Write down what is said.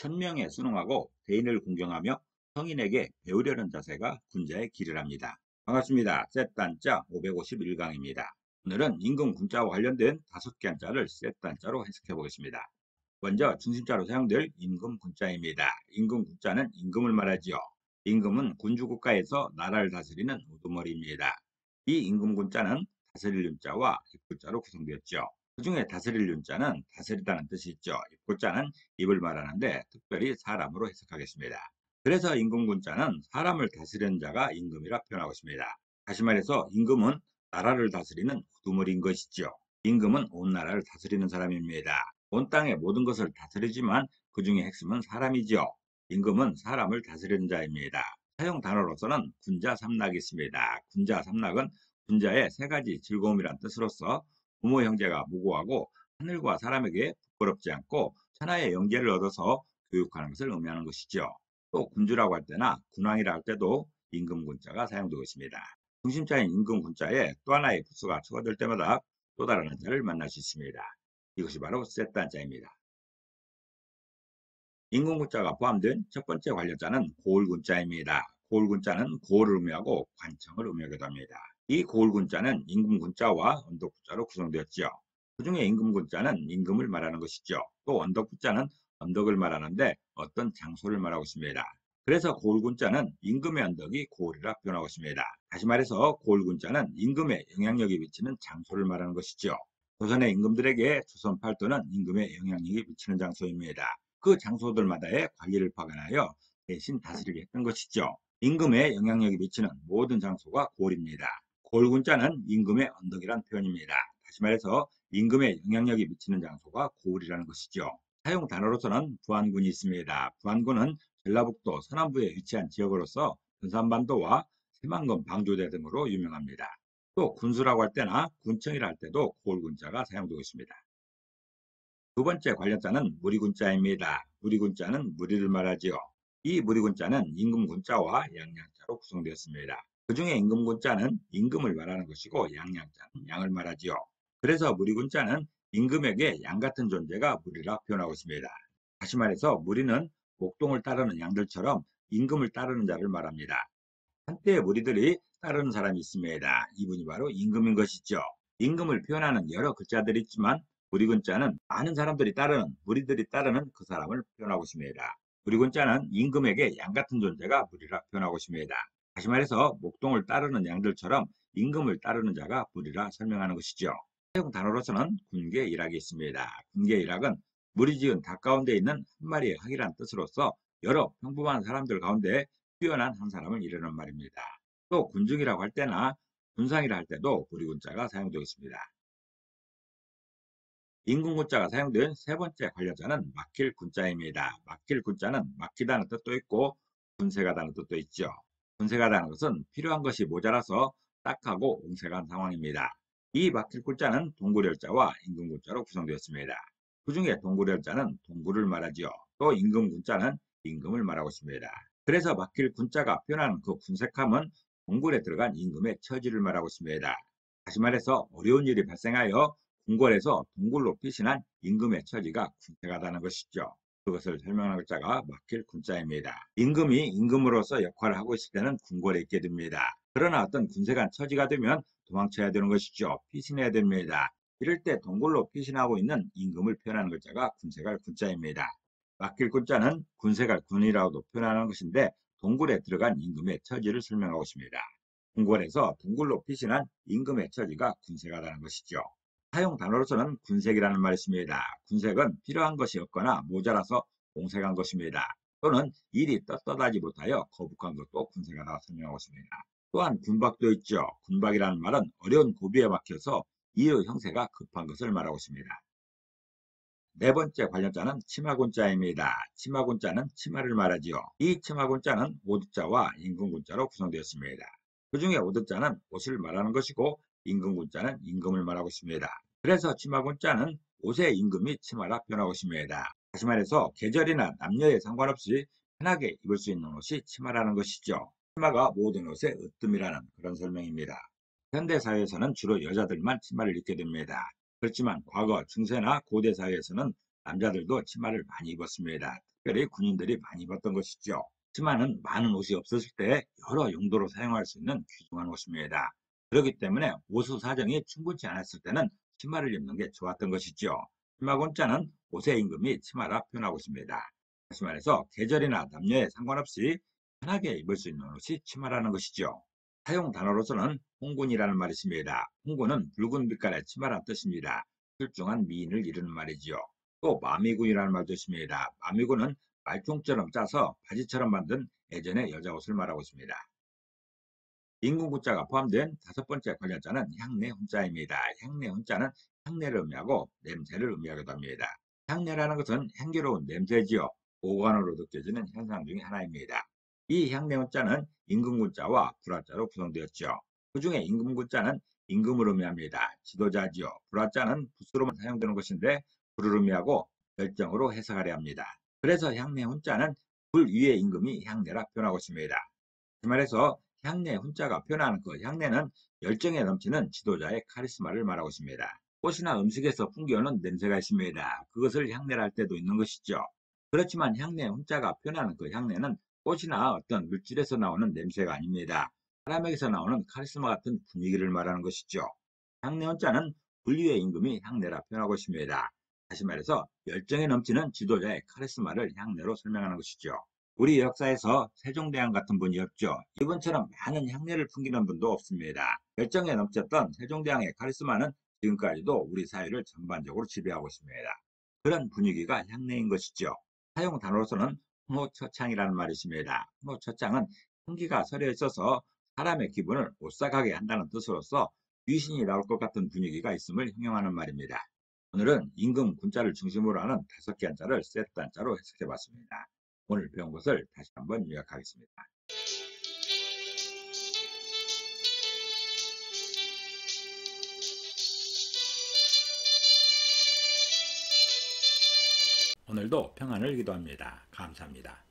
천명에 순응하고 대인을 존경하며 성인에게 배우려는 자세가 군자의 길이랍니다. 반갑습니다. 셋단자 551강입니다. 오늘은 임금 군자와 관련된 5개 한자를 셋단자로 해석해 보겠습니다. 먼저 중심자로 사용될 임금 군자입니다. 임금 군자는 임금을 말하지요. 임금은 군주국가에서 나라를 다스리는 우두머리입니다. 이 임금 군자는 다스릴 윤자와 입군자로 구성되었죠. 그 중에 다스릴 윤자는 다스리다는 뜻이 있죠. 입군자는 입을 말하는데 특별히 사람으로 해석하겠습니다. 그래서 임금군자는 사람을 다스리는 자가 임금이라 표현하고 있습니다. 다시 말해서 임금은 나라를 다스리는 우두머리인 것이죠. 임금은 온 나라를 다스리는 사람입니다. 온 땅의 모든 것을 다스리지만 그 중에 핵심은 사람이지요. 임금은 사람을 다스리는 자입니다. 사용 단어로서는 군자 삼락이 있습니다. 군자 삼락은 군자의 세 가지 즐거움이란 뜻으로서 부모 형제가 무고하고 하늘과 사람에게 부끄럽지 않고 천하의 영재를 얻어서 교육하는 것을 의미하는 것이죠. 또 군주라고 할 때나 군왕이라 할 때도 임금군자가 사용되고 있습니다. 중심자인 임금군자에 또 하나의 부수가 추가될 때마다 또 다른 한자를 만날 수 있습니다. 이것이 바로 셋단자입니다. 임금군자가 포함된 첫 번째 관련자는 고을군자입니다. 고을군자는 고을을 의미하고 관청을 의미하기도 합니다. 이 고을군자는 임금군자와 언덕군자로 구성되었지요. 그 중에 임금군자는 임금을 말하는 것이죠. 또 언덕군자는 언덕을 말하는데 어떤 장소를 말하고 있습니다. 그래서 고을군자는 임금의 언덕이 고을이라 표현하고 있습니다. 다시 말해서 고을군자는 임금의 영향력이 미치는 장소를 말하는 것이죠. 조선의 임금들에게 조선 팔도는 임금의 영향력이 미치는 장소입니다. 그 장소들마다의 관리를 파견하여 대신 다스리게 했던 것이죠. 임금의 영향력이 미치는 모든 장소가 고을입니다. 고을군자는 임금의 언덕이란 표현입니다. 다시 말해서 임금의 영향력이 미치는 장소가 고을이라는 것이죠. 사용 단어로서는 부안군이 있습니다. 부안군은 전라북도 서남부에 위치한 지역으로서 전산반도와 새만금 방조대 등으로 유명합니다. 또 군수라고 할 때나 군청이라 할 때도 고을군자가 사용되고 있습니다. 두 번째 관련자는 무리군자입니다. 무리군자는 무리를 말하지요. 이 무리군자는 임금군자와 양양자로 구성되었습니다. 그 중에 임금군자는 임금을 말하는 것이고 양양자는 양을 말하지요. 그래서 무리군자는 임금에게 양 같은 존재가 무리라 표현하고 있습니다. 다시 말해서 무리는 목동을 따르는 양들처럼 임금을 따르는 자를 말합니다. 한때 무리들이 따르는 사람이 있습니다. 이분이 바로 임금인 것이죠. 임금을 표현하는 여러 글자들이 있지만 무리군자는 많은 사람들이 따르는, 무리들이 따르는 그 사람을 표현하고 있습니다. 무리군자는 임금에게 양 같은 존재가 무리라 표현하고 있습니다. 다시 말해서 목동을 따르는 양들처럼 임금을 따르는 자가 무리라 설명하는 것이죠. 사용 단어로서는 군계일학이 있습니다. 군계일학은 무리지은 닭 가운데 있는 한 마리의 학이란 뜻으로서 여러 평범한 사람들 가운데 뛰어난 한 사람을 이르는 말입니다. 또 군중이라고 할 때나 군상이라 할 때도 무리군자가 사용되고 있습니다. 임금군자가 사용된 세 번째 관련자는 맡길 군자입니다. 맡길 군자는 맡기다는 뜻도 있고 군세가다는 뜻도 있죠. 군세가다는 것은 필요한 것이 모자라서 딱하고 옹색한 상황입니다. 이 맡길 군자는 동굴열자와 임금군자로 구성되었습니다. 그 중에 동굴열자는 동굴을 말하지요. 또 임금군자는 임금을 말하고 있습니다. 그래서 맡길 군자가 표현하는 그 군색함은 동굴에 들어간 임금의 처지를 말하고 있습니다. 다시 말해서 어려운 일이 발생하여 궁궐에서 동굴로 피신한 임금의 처지가 군세가다는 것이죠. 그것을 설명하는 글자가 맡길 군자입니다. 임금이 임금으로서 역할을 하고 있을 때는 궁궐에 있게 됩니다. 그러나 어떤 군세간 처지가 되면 도망쳐야 되는 것이죠. 피신해야 됩니다. 이럴 때 동굴로 피신하고 있는 임금을 표현하는 글자가 군세갈 군자입니다. 맡길 군자는 군세갈 군이라고도 표현하는 것인데 동굴에 들어간 임금의 처지를 설명하고 있습니다. 궁궐에서 동굴로 피신한 임금의 처지가 군세가다는 것이죠. 사용 단어로서는 군색이라는 말이 있습니다. 군색은 필요한 것이 없거나 모자라서 공색한 것입니다. 또는 일이 떳떳하지 못하여 거북한 것도 군색하다 설명하고 있습니다. 또한 군박도 있죠. 군박이라는 말은 어려운 고비에 막혀서 이의 형세가 급한 것을 말하고 있습니다. 네 번째 관련자는 치마군자입니다. 치마군자는 치마를 말하지요. 이 치마군자는 오드자와 임금군자로 구성되었습니다. 그 중에 오드자는 옷을 말하는 것이고 임금군자는 임금을 말하고 있습니다. 그래서 치마군자는 옷의 임금이 치마라 표현하고 있습니다. 다시 말해서 계절이나 남녀에 상관없이 편하게 입을 수 있는 옷이 치마라는 것이죠. 치마가 모든 옷의 으뜸이라는 그런 설명입니다. 현대사회에서는 주로 여자들만 치마를 입게 됩니다. 그렇지만 과거 중세나 고대 사회에서는 남자들도 치마를 많이 입었습니다. 특별히 군인들이 많이 입었던 것이죠. 치마는 많은 옷이 없었을 때 여러 용도로 사용할 수 있는 귀중한 옷입니다. 그렇기 때문에 옷의 사정이 충분치 않았을 때는 치마를 입는 게 좋았던 것이죠. 치마군자는 옷의 임금이 치마라 표현하고 있습니다. 다시 말해서 계절이나 남녀에 상관없이 편하게 입을 수 있는 옷이 치마라는 것이죠. 사용 단어로서는 홍군이라는 말이 있습니다. 홍군은 붉은 빛깔의 치마란 뜻입니다. 출중한 미인을 이르는 말이지요. 또 마미군이라는 말도 있습니다. 마미군은 말총처럼 짜서 바지처럼 만든 예전의 여자 옷을 말하고 있습니다. 인공구자가 포함된 다섯 번째 관련자는 향내 훈자입니다. 향내 훈자는 향내를 의미하고 냄새를 의미하기도 합니다. 향내라는 것은 향기로운 냄새지요. 오감으로 느껴지는 현상 중의 하나입니다. 이 향내 훈자는 임금군자와 불화자로 구성되었죠. 그 중에 임금군자는 임금을 의미합니다. 지도자지요. 불화자는 붓으로만 사용되는 것인데 불을 의미하고 열정으로 해석하려 합니다. 그래서 향내 훈자는 불 위의 임금이 향내라 표현하고 있습니다. 그 말에서 향내 훈자가 표현하는 그 향내는 열정에 넘치는 지도자의 카리스마를 말하고 있습니다. 꽃이나 음식에서 풍겨오는 냄새가 있습니다. 그것을 향내라 할 때도 있는 것이죠. 그렇지만 향내 훈자가 표현하는 그 향내는 꽃이나 어떤 물질에서 나오는 냄새가 아닙니다. 사람에게서 나오는 카리스마 같은 분위기를 말하는 것이죠. 향내 훈자는 분류의 임금이 향내라 표현하고 있습니다. 다시 말해서 열정에 넘치는 지도자의 카리스마를 향내로 설명하는 것이죠. 우리 역사에서 세종대왕 같은 분이 없죠. 이분처럼 많은 향내를 풍기는 분도 없습니다. 열정에 넘쳤던 세종대왕의 카리스마는 지금까지도 우리 사회를 전반적으로 지배하고 있습니다. 그런 분위기가 향내인 것이죠. 사용 단어로서는 홍호처창이라는 말이 있습니다. 홍호처창은 향기가 서려 있어서 사람의 기분을 오싹하게 한다는 뜻으로서 귀신이 나올 것 같은 분위기가 있음을 형용하는 말입니다. 오늘은 임금 군자를 중심으로 하는 다섯 개 한자를 세트 한자로 해석해 봤습니다. 오늘 배운 것을 다시 한번 요약하겠습니다. 오늘도 평안을 기도합니다. 감사합니다.